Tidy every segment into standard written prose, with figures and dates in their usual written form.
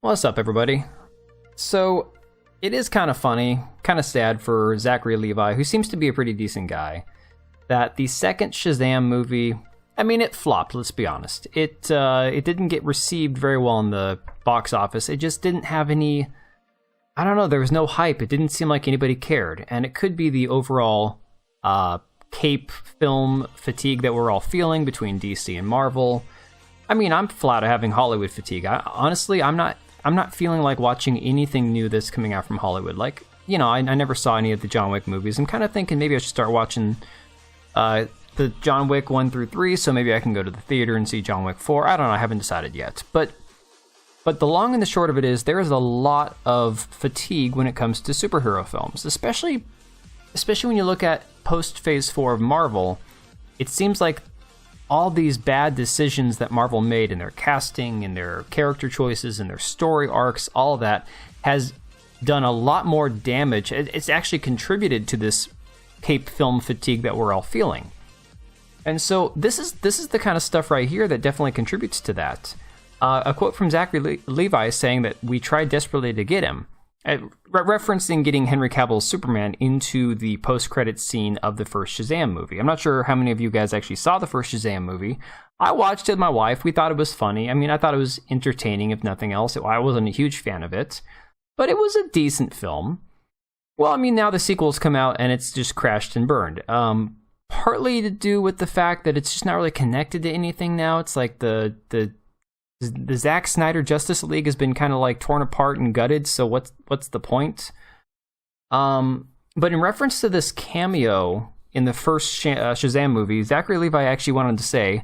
What's up, everybody? So, it is kind of funny, kind of sad for Zachary Levi, who seems to be a pretty decent guy, that the second Shazam movie, I mean, it flopped, let's be honest. It didn't get received very well in the box office. It just didn't have any, I don't know, there was no hype. It didn't seem like anybody cared. And it could be the overall cape film fatigue that we're all feeling between DC and Marvel. I mean, I'm flat out having Hollywood fatigue. Honestly, I'm not feeling like watching anything new that's coming out from Hollywood. Like, you know, I never saw any of the John Wick movies. I'm kind of thinking maybe I should start watching the John Wick 1 through 3, so maybe I can go to the theater and see John Wick 4. I don't know, I haven't decided yet. But the long and the short of it is there is a lot of fatigue when it comes to superhero films, especially when you look at post-Phase 4 of Marvel. It seems like all these bad decisions that Marvel made in their casting, in their character choices, in their story arcs, all of that has done a lot more damage. It's actually contributed to this cape film fatigue that we're all feeling. And so this is the kind of stuff right here that definitely contributes to that. A quote from Zachary Levi saying that we tried desperately to get him, referencing getting Henry Cavill's Superman into the post-credits scene of the first Shazam movie. I'm not sure how many of you guys actually saw the first Shazam movie. I watched it with my wife. We thought it was funny. I mean, I thought it was entertaining, if nothing else. I wasn't a huge fan of it, but it was a decent film. Well, I mean, now the sequel's come out and it's just crashed and burned. Partly to do with the fact that it's just not really connected to anything now. It's like the Zack Snyder Justice League has been kind of like torn apart and gutted, so what's the point? But in reference to this cameo in the first Shazam movie, Zachary Levi actually wanted to say,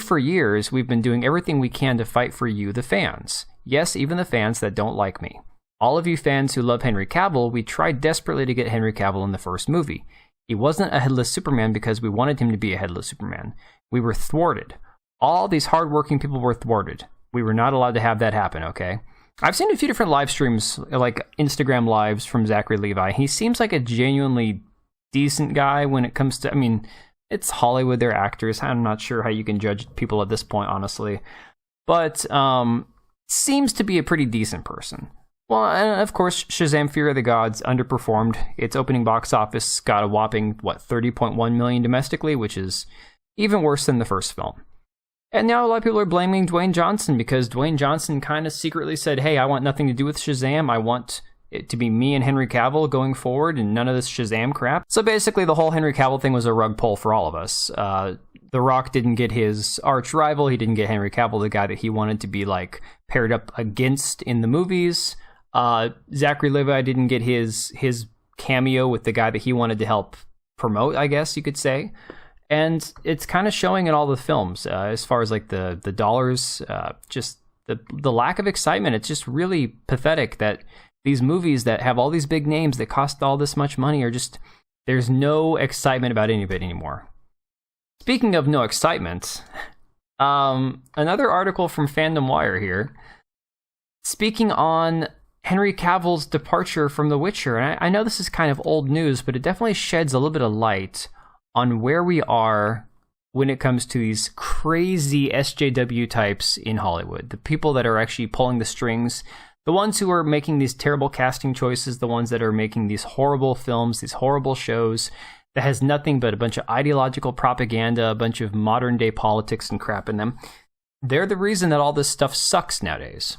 for years, we've been doing everything we can to fight for you, the fans. Yes, even the fans that don't like me. All of you fans who love Henry Cavill, we tried desperately to get Henry Cavill in the first movie. He wasn't a headless Superman because we wanted him to be a headless Superman. We were thwarted. All these hardworking people were thwarted. We were not allowed to have that happen, okay? I've seen a few different live streams, like Instagram lives from Zachary Levi. He seems like a genuinely decent guy when it comes to, I mean, it's Hollywood, they're actors. I'm not sure how you can judge people at this point, honestly. But seems to be a pretty decent person. Well, and of course, Shazam! Fear of the Gods underperformed. Its opening box office got a whopping, $30.1 million domestically, which is even worse than the first film. And now a lot of people are blaming Dwayne Johnson because Dwayne Johnson kind of secretly said, hey, I want nothing to do with Shazam. I want it to be me and Henry Cavill going forward and none of this Shazam crap. So basically the whole Henry Cavill thing was a rug pull for all of us. The Rock didn't get his arch rival. He didn't get Henry Cavill, the guy that he wanted to be like paired up against in the movies. Zachary Levi didn't get his cameo with the guy that he wanted to help promote, I guess you could say. And it's kind of showing in all the films as far as like the dollars, just the lack of excitement. It's just really pathetic that these movies that have all these big names that cost all this much money are just, there's no excitement about any of it anymore. Speaking of no excitement, another article from Fandom Wire here, speaking on Henry Cavill's departure from The Witcher. And I know this is kind of old news, but it definitely sheds a little bit of light on where we are when it comes to these crazy SJW types in Hollywood. The people that are actually pulling the strings, the ones who are making these terrible casting choices, the ones that are making these horrible films, these horrible shows that has nothing but a bunch of ideological propaganda, a bunch of modern day politics and crap in them. They're the reason that all this stuff sucks nowadays.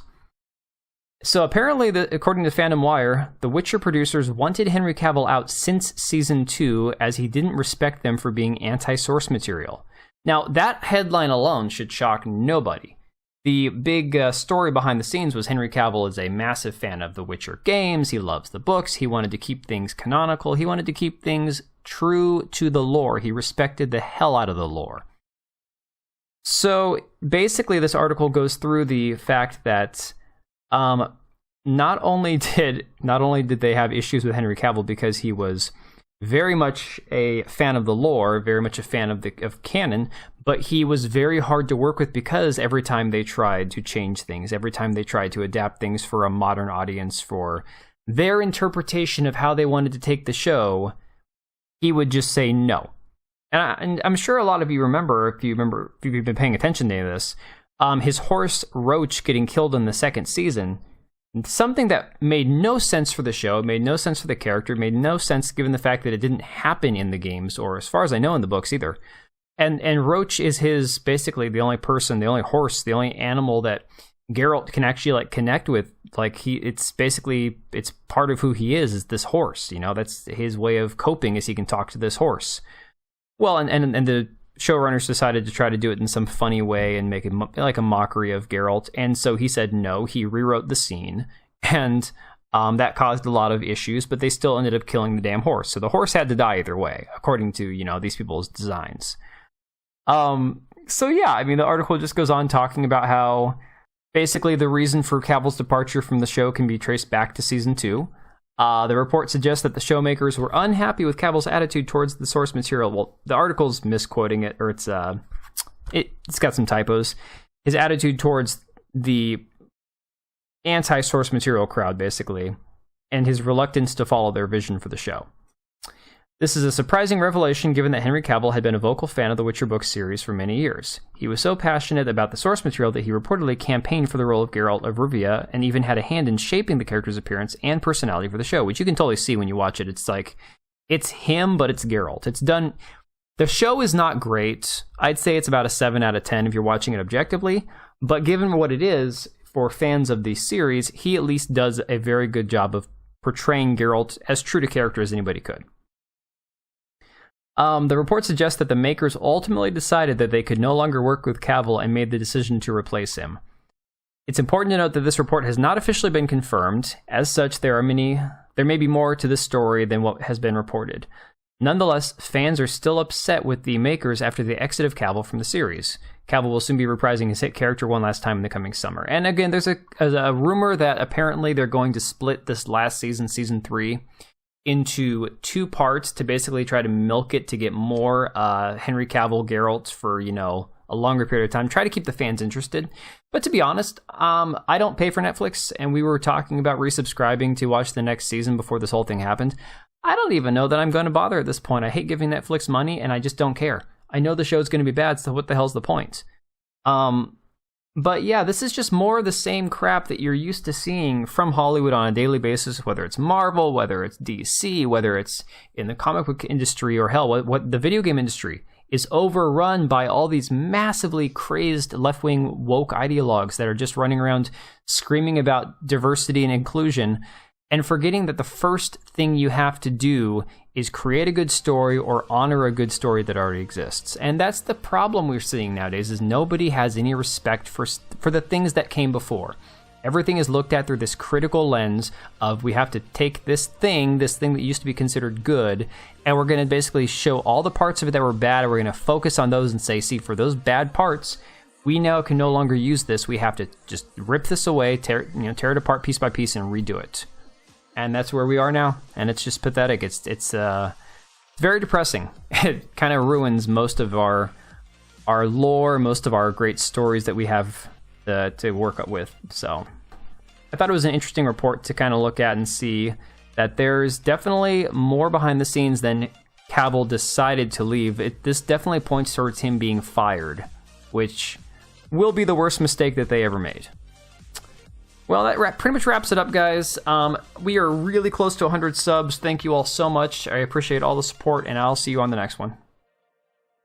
So apparently, according to Fandom Wire, The Witcher producers wanted Henry Cavill out since Season 2 as he didn't respect them for being anti-source material. Now, that headline alone should shock nobody. The big story behind the scenes was Henry Cavill is a massive fan of The Witcher games, he loves the books, he wanted to keep things canonical, he wanted to keep things true to the lore, he respected the hell out of the lore. So basically, this article goes through the fact that not only did they have issues with Henry Cavill because he was very much a fan of the lore, very much a fan of canon, but he was very hard to work with because every time they tried to change things, every time they tried to adapt things for a modern audience, for their interpretation of how they wanted to take the show, he would just say no. And I'm sure a lot of you remember, if you've been paying attention to this, his horse Roach getting killed in the second season. Something that made no sense for the show, made no sense for the character, made no sense given the fact that it didn't happen in the games, or as far as I know in the books either. And Roach is his, basically the only person, the only horse, the only animal that Geralt can actually like connect with. Like it's part of who he is this horse. You know, that's his way of coping, is he can talk to this horse. Well, and the showrunners decided to try to do it in some funny way and make it like a mockery of Geralt. And so he said no, he rewrote the scene, and that caused a lot of issues, but they still ended up killing the damn horse. So the horse had to die either way, according to, you know, these people's designs. So yeah, I mean, the article just goes on talking about how basically the reason for Cavill's departure from the show can be traced back to season 2. The report suggests that the showmakers were unhappy with Cavill's attitude towards the source material. Well, the article's misquoting it, or it's got some typos. His attitude towards the anti-source material crowd, basically, and his reluctance to follow their vision for the show. This is a surprising revelation given that Henry Cavill had been a vocal fan of the Witcher books series for many years. He was so passionate about the source material that he reportedly campaigned for the role of Geralt of Rivia and even had a hand in shaping the character's appearance and personality for the show, which you can totally see when you watch it. It's like, it's him, but it's Geralt. It's done. The show is not great. I'd say it's about a 7 out of 10 if you're watching it objectively, but given what it is, for fans of the series, he at least does a very good job of portraying Geralt as true to character as anybody could. The report suggests that the makers ultimately decided that they could no longer work with Cavill and made the decision to replace him. It's important to note that this report has not officially been confirmed. As such, there may be more to this story than what has been reported. Nonetheless, fans are still upset with the makers after the exit of Cavill from the series. Cavill will soon be reprising his hit character one last time in the coming summer. And again, there's a rumor that apparently they're going to split this last season, season 3, into 2 parts to basically try to milk it to get more Henry Cavill Geralt for, you know, a longer period of time. Try to keep the fans interested. But to be honest, I don't pay for Netflix, and we were talking about resubscribing to watch the next season before this whole thing happened. I don't even know that I'm going to bother at this point. I hate giving Netflix money, and I just don't care. I know the show's going to be bad, so what the hell's the point? But yeah, this is just more of the same crap that you're used to seeing from Hollywood on a daily basis, whether it's Marvel, whether it's DC, whether it's in the comic book industry, or hell, what the video game industry is overrun by all these massively crazed left-wing woke ideologues that are just running around screaming about diversity and inclusion and forgetting that the first thing you have to do is create a good story or honor a good story that already exists. And that's the problem we're seeing nowadays, is nobody has any respect for the things that came before. Everything is looked at through this critical lens of, we have to take this thing that used to be considered good, and we're going to basically show all the parts of it that were bad, and we're going to focus on those and say, see, for those bad parts, we now can no longer use this. We have to just rip this away, tear it apart piece by piece and redo it. And that's where we are now, and it's just pathetic. It's very depressing. It kind of ruins most of our lore, most of our great stories that we have to work up with. So I thought it was an interesting report to kind of look at and see that there's definitely more behind the scenes than Cavill decided to leave. This definitely points towards him being fired, which will be the worst mistake that they ever made. Well, that pretty much wraps it up, guys. We are really close to 100 subs. Thank you all so much. I appreciate all the support, and I'll see you on the next one.